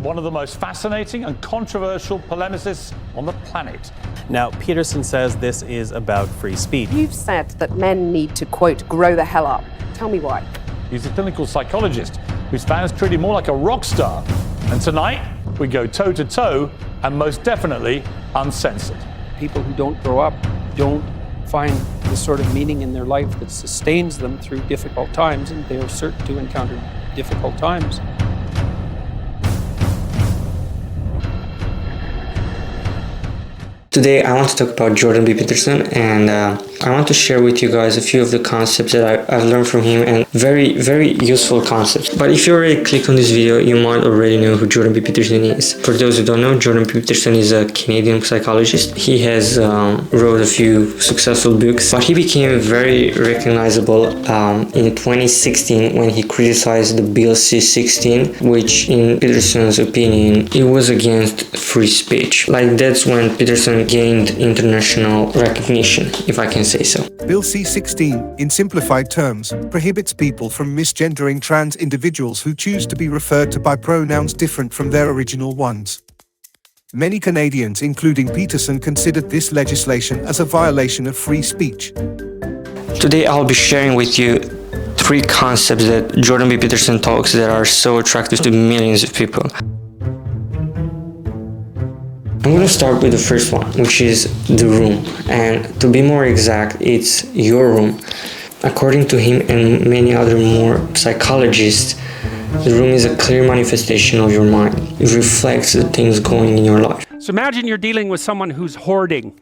one of the most fascinating and controversial polemicists on the planet. Now, Peterson says this is about free speech. You've said that men need to, quote, grow the hell up. Tell me why. He's a clinical psychologist whose fans treat him more like a rock star. And tonight, we go toe-to-toe and most definitely uncensored. People who don't grow up don't find the sort of meaning in their life that sustains them through difficult times, and they are certain to encounter difficult times. Today I want to talk about Jordan B. Peterson, and I want to share with you guys a few of the concepts that I've learned from him, and very, very useful concepts. But if you already click on this video, you might already know who Jordan B. Peterson is. For those who don't know, Jordan B. Peterson is a Canadian psychologist. He has wrote a few successful books, but he became very recognizable in 2016 when he criticized the Bill C-16, which in Peterson's opinion, it was against free speech. Like, that's when Peterson gained international recognition, if I can say so. Bill C-16, in simplified terms, prohibits people from misgendering trans individuals who choose to be referred to by pronouns different from their original ones. Many Canadians, including Peterson, considered this legislation as a violation of free speech. Today I'll be sharing with you 3 concepts that Jordan B. Peterson talks that are so attractive to millions of people. I'm going to start with the first one, which is the room, and to be more exact, it's your room. According to him and many other more psychologists, the room is a clear manifestation of your mind. It reflects the things going in your life. So imagine you're dealing with someone who's hoarding.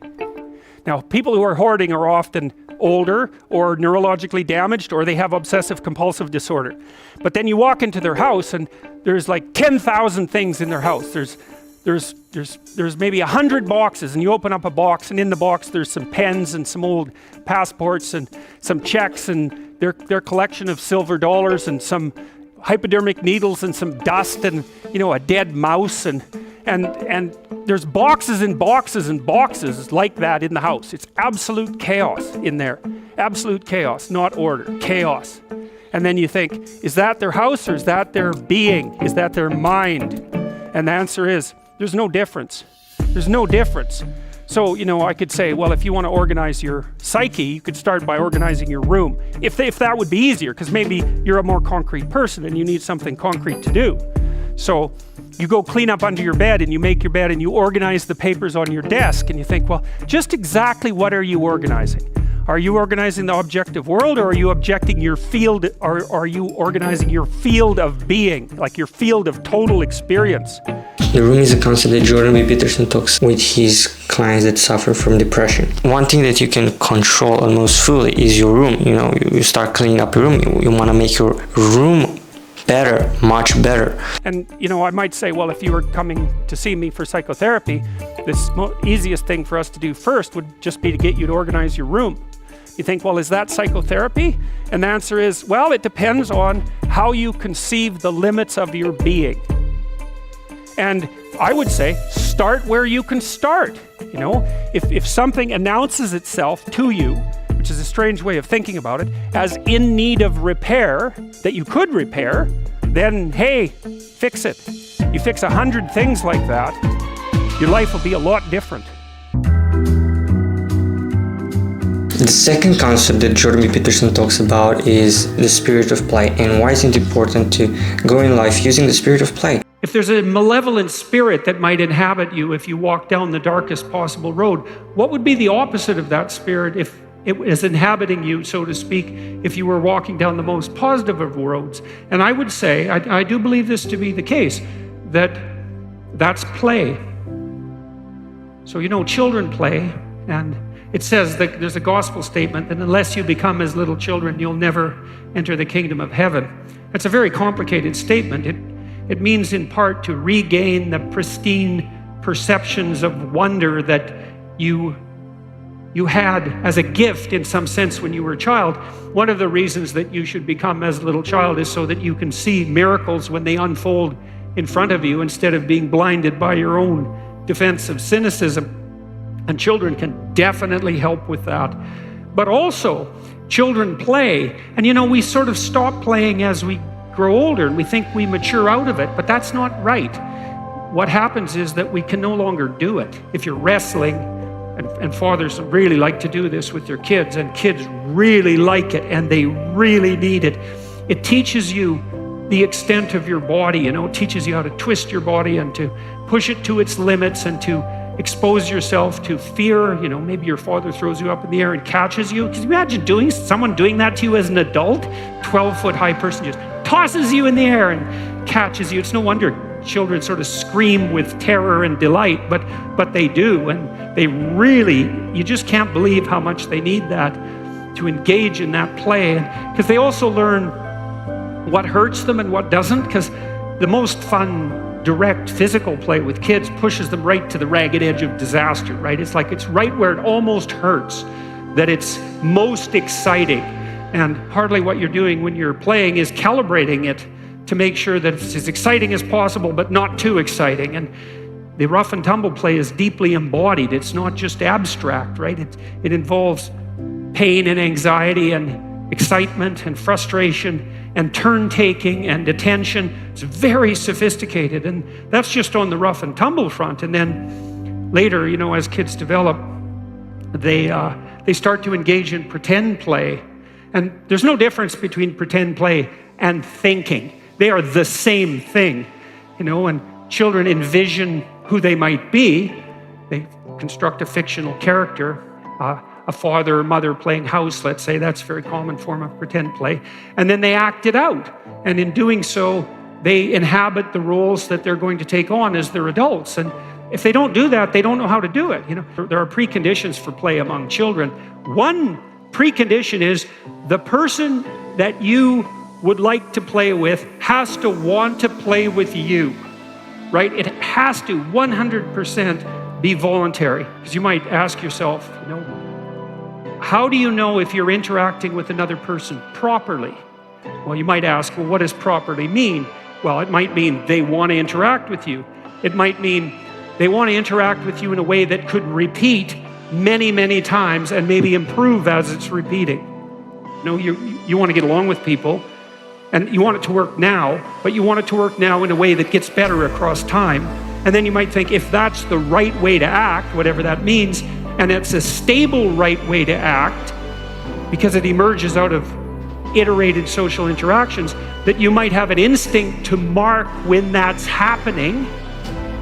Now, people who are hoarding are often older or neurologically damaged, or they have obsessive compulsive disorder. But then you walk into their house and there's like 10,000 things in their house. There's maybe 100 boxes, and you open up a box, and in the box there's some pens and some old passports and some checks and their collection of silver dollars and some hypodermic needles and some dust and, you know, a dead mouse, and there's boxes and boxes and boxes like that in the house. It's absolute chaos in there. Absolute chaos, not order, chaos. And then you think, is that their house, or is that their being? Is that their mind? And the answer is, there's no difference. There's no difference. So, you know, I could say, well, if you want to organize your psyche, you could start by organizing your room. If that would be easier, because maybe you're a more concrete person and you need something concrete to do. So you go clean up under your bed and you make your bed and you organize the papers on your desk, and you think, well, just exactly what are you organizing? Are you organizing the objective world, or are you objecting your field, or are you organizing your field of being, like your field of total experience? The room is a concept that Jordan B. Peterson talks with his clients that suffer from depression. One thing that you can control almost fully is your room. You know, you start cleaning up your room. You want to make your room better, much better. And, you know, I might say, well, if you were coming to see me for psychotherapy, the easiest thing for us to do first would just be to get you to organize your room. You think, well, is that psychotherapy? And the answer is, well, it depends on how you conceive the limits of your being. And I would say, start where you can start. You know, if something announces itself to you, which is a strange way of thinking about it, as in need of repair, that you could repair, then, hey, fix it. You fix 100 things like that, your life will be a lot different. The second concept that Jordan B. Peterson talks about is the spirit of play, and why is it important to go in life using the spirit of play. If there's a malevolent spirit that might inhabit you if you walk down the darkest possible road, what would be the opposite of that spirit if it was inhabiting you, so to speak, if you were walking down the most positive of roads? And I would say, I do believe this to be the case, that's play. So, you know, children play, and it says that there's a gospel statement that unless you become as little children, you'll never enter the kingdom of heaven. That's a very complicated statement. It means in part to regain the pristine perceptions of wonder that you had as a gift in some sense when you were a child. One of the reasons that you should become as a little child is so that you can see miracles when they unfold in front of you instead of being blinded by your own defensive cynicism. And children can definitely help with that. But also, children play. And you know, we sort of stop playing as we grow older and we think we mature out of it, but that's not right. What happens is that we can no longer do it. If you're wrestling, and fathers really like to do this with their kids, and kids really like it and they really need it, it teaches you the extent of your body, it teaches you how to twist your body and to push it to its limits and to expose yourself to fear. Maybe your father throws you up in the air and catches you. Can you imagine someone doing that to you as an adult? 12-foot high person just tosses you in the air and catches you. It's no wonder children sort of scream with terror and delight, but they do, and they really, you just can't believe how much they need that to engage in that play, because they also learn what hurts them and what doesn't, because the most fun, direct physical play with kids pushes them right to the ragged edge of disaster, right? It's like it's right where it almost hurts that it's most exciting, and hardly what you're doing when you're playing is calibrating it to make sure that it's as exciting as possible, but not too exciting. And the rough and tumble play is deeply embodied. It's not just abstract, right? It involves pain and anxiety and excitement and frustration and turn-taking and attention. It's very sophisticated, and that's just on the rough and tumble front. And then later, as kids develop, they start to engage in pretend play. And there's no difference between pretend play and thinking. They are the same thing, and children envision who they might be. They construct a fictional character, a father or mother playing house, let's say. That's a very common form of pretend play. And then they act it out. And in doing so, they inhabit the roles that they're going to take on as their adults. And if they don't do that, they don't know how to do it. There are preconditions for play among children. One precondition is the person that you would like to play with has to want to play with you, right? It has to 100% be voluntary. Because you might ask yourself, how do you know if you're interacting with another person properly? Well, you might ask, well, what does properly mean? Well, it might mean they want to interact with you. It might mean they want to interact with you in a way that could repeat many, many times and maybe improve as it's repeating. You want to get along with people, and you want it to work now, but you want it to work now in a way that gets better across time. And then you might think, if that's the right way to act, whatever that means, and it's a stable right way to act, because it emerges out of iterated social interactions, that you might have an instinct to mark when that's happening,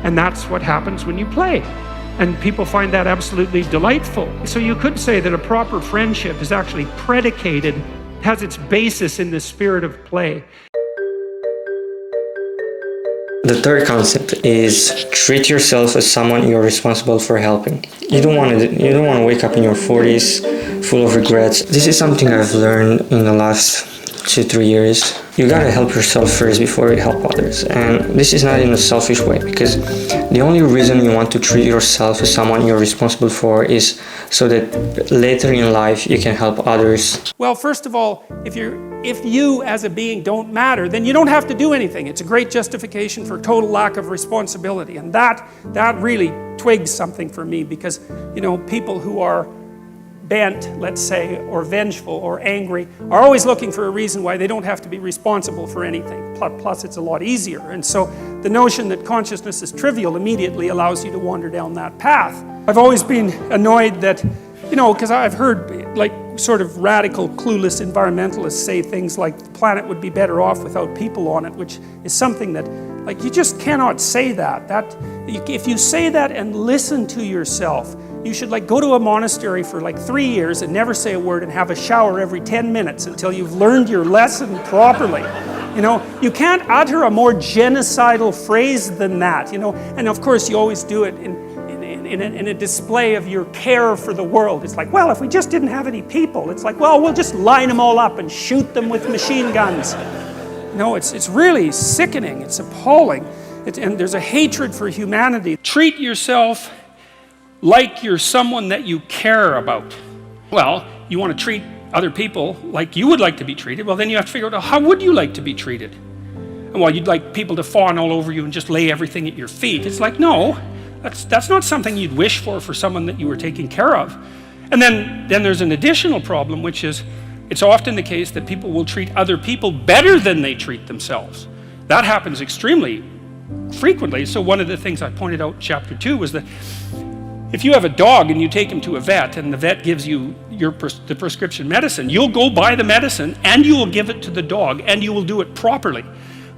and that's what happens when you play. And people find that absolutely delightful. So you could say that a proper friendship is actually predicated, has its basis in the spirit of play. The third concept is treat yourself as someone you're responsible for helping. You don't want to wake up in your 40s full of regrets. This is something I've learned in the last 2-3 years. You gotta help yourself first before you help others. And this is not in a selfish way, because the only reason you want to treat yourself as someone you're responsible for is so that later in life you can help others. Well, first of all, if you as a being don't matter, then you don't have to do anything. It's a great justification for total lack of responsibility. And that really twigs something for me, because, people who are bent, let's say, or vengeful or angry are always looking for a reason why they don't have to be responsible for anything. Plus, it's a lot easier. And so the notion that consciousness is trivial immediately allows you to wander down that path. I've always been annoyed that, because I've heard sort of radical, clueless environmentalists say things like the planet would be better off without people on it, which is something that, you just cannot say that. If you say that and listen to yourself, you should go to a monastery for 3 years and never say a word and have a shower every 10 minutes until you've learned your lesson properly. You can't utter a more genocidal phrase than that, and of course you always do it in a display of your care for the world. It's well, if we just didn't have any people, it's well, we'll just line them all up and shoot them with machine guns. It's really sickening, it's appalling, and there's a hatred for humanity. Treat yourself like you're someone that you care about. Well, you want to treat other people like you would like to be treated, well then you have to figure out, how would you like to be treated? And while you'd like people to fawn all over you and just lay everything at your feet, it's no, that's not something you'd wish for someone that you were taking care of. And then there's an additional problem, which is it's often the case that people will treat other people better than they treat themselves. That happens extremely frequently. So one of the things I pointed out in chapter 2 was that if you have a dog and you take him to a vet and the vet gives you the prescription medicine, you'll go buy the medicine and you will give it to the dog and you will do it properly.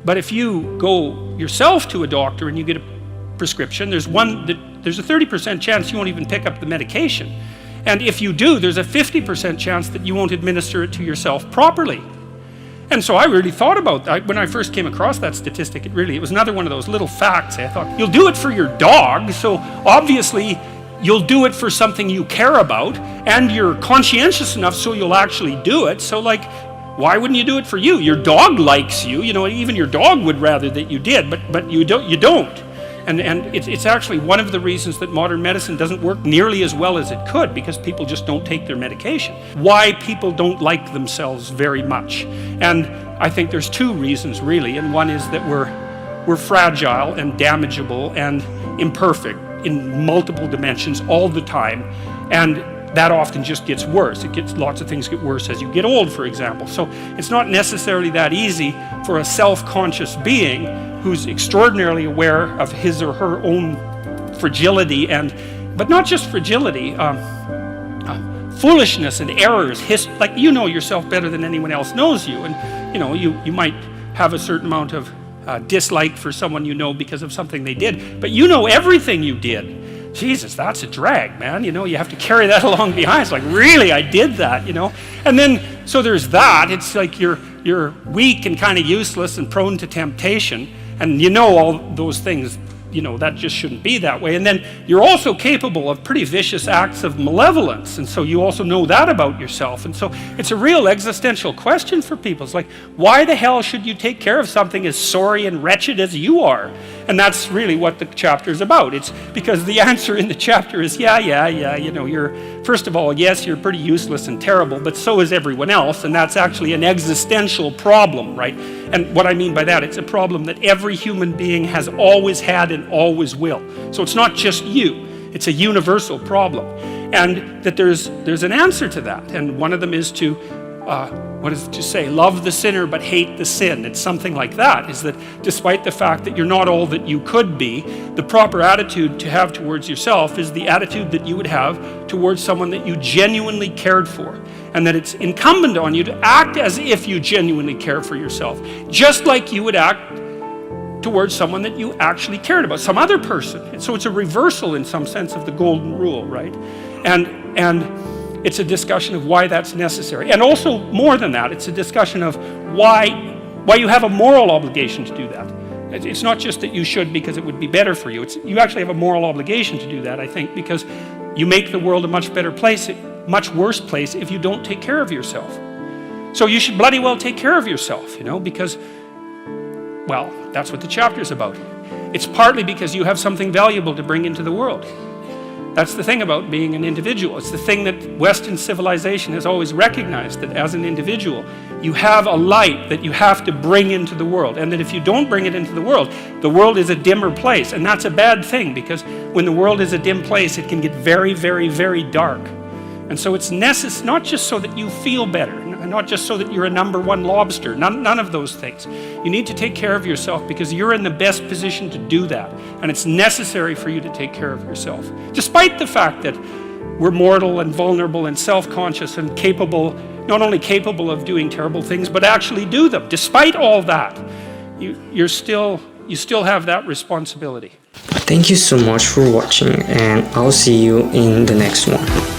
But if you go yourself to a doctor and you get a prescription, there's a 30% chance you won't even pick up the medication. And if you do, there's a 50% chance that you won't administer it to yourself properly. And so I really thought about that. When I first came across that statistic, it was another one of those little facts. I thought, you'll do it for your dog, so obviously you'll do it for something you care about, and you're conscientious enough so you'll actually do it. So like, why wouldn't you do it for you? Your dog likes you, even your dog would rather that you did, but you don't. And it's actually one of the reasons that modern medicine doesn't work nearly as well as it could, because people just don't take their medication. Why people don't like themselves very much. And I think there's two reasons really, and one is that we're fragile and damageable and imperfect in multiple dimensions all the time, and that often just gets worse. Lots of things get worse as you get old, for example. So it's not necessarily that easy for a self-conscious being who's extraordinarily aware of his or her own fragility, but not just fragility, foolishness and errors. Like, you know yourself better than anyone else knows you, and you might have a certain amount of dislike for someone you know because of something they did, but you know everything you did. Jesus, that's a drag, man. You have to carry that along behind. It's like, really, I did that, And then, so there's that. It's like you're weak and kind of useless and prone to temptation, and all those things, that just shouldn't be that way. And then you're also capable of pretty vicious acts of malevolence, and so you also know that about yourself. And so it's a real existential question for people. It's like, why the hell should you take care of something as sorry and wretched as you are? And that's really what the chapter is about. It's because the answer in the chapter is, you're, first of all, yes, you're pretty useless and terrible, but so is everyone else, and that's actually an existential problem, right? And what I mean by that, it's a problem that every human being has always had and always will. So it's not just you, it's a universal problem. And that there's an answer to that, and one of them is to what does it just say? Love the sinner but hate the sin. It's something like that, is that despite the fact that you're not all that you could be, the proper attitude to have towards yourself is the attitude that you would have towards someone that you genuinely cared for. And that it's incumbent on you to act as if you genuinely care for yourself, just like you would act towards someone that you actually cared about, some other person. And so it's a reversal in some sense of the golden rule, right? And it's a discussion of why that's necessary. And also, more than that, it's a discussion of why you have a moral obligation to do that. It's not just that you should because it would be better for you. You actually have a moral obligation to do that, I think, because you make the world a much better place, much worse place if you don't take care of yourself. So you should bloody well take care of yourself, because, well, that's what the chapter is about. It's partly because you have something valuable to bring into the world. That's the thing about being an individual. It's the thing that Western civilization has always recognized, that as an individual, you have a light that you have to bring into the world, and that if you don't bring it into the world is a dimmer place. And that's a bad thing, because when the world is a dim place, it can get very, very, very dark. And so it's necessary, not just so that you feel better, not just so that you're a #1 lobster, none of those things. You need to take care of yourself because you're in the best position to do that. And it's necessary for you to take care of yourself. Despite the fact that we're mortal and vulnerable and self-conscious and capable, not only capable of doing terrible things, but actually do them. Despite all that, you still have that responsibility. Thank you so much for watching, and I'll see you in the next one.